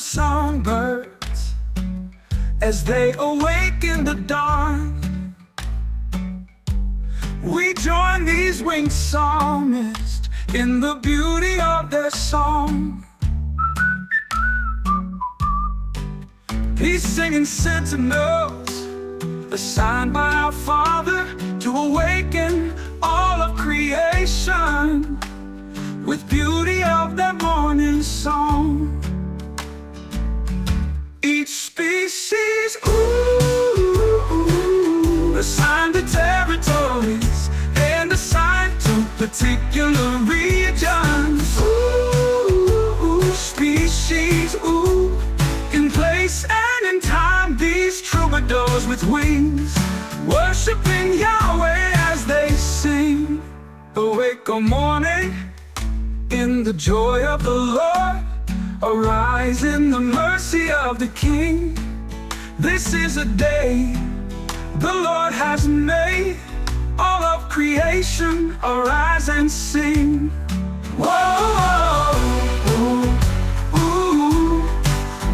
songbirds as they awake in the dawn. We join these winged psalmists in the beauty of their song. These singing sentinels, assigned by our Father to awaken all of creation with beauty of their morning song. Each species, assigned to territories and assigned to particular regions. Species, in place and in time, these troubadours with wings, worshiping Yahweh as they sing. Awake, O morning, in the joy of the Lord. Arise in the mercy of the King. This is a day the Lord has made. All of creation, arise and sing. Whoa, ooh, ooh,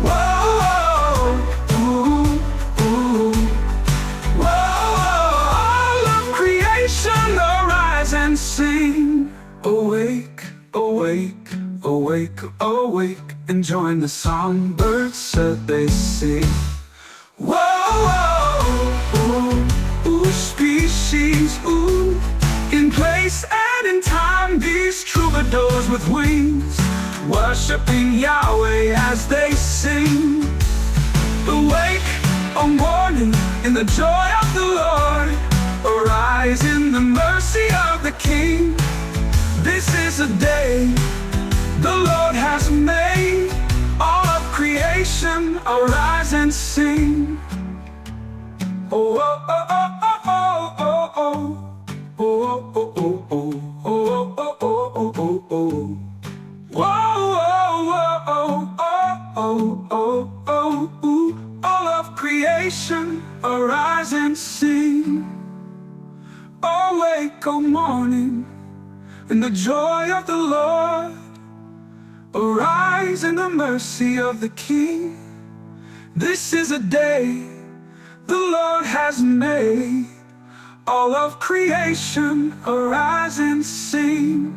whoa, ooh, ooh, whoa. All of creation, arise and sing. Awake, awake, awake, awake, and join the songbirds as they sing. Whoa, species, in place and in time, these troubadours with wings, worshiping Yahweh as they sing. Awake, O morning, in the joy of the Lord. Arise in the mercy of the King. This is a day the Lord has made. All of creation, arise and sing. Oh, oh, oh, oh, oh, oh, oh, oh, oh, oh, oh, oh, oh, oh, oh, oh. Whoa, whoa, whoa, oh, oh, oh, oh, oh. All of creation, arise and sing. Awake, O morning, in the joy of the Lord. Arise in the mercy of the King. This is a day the Lord has made. All of creation, arise and sing.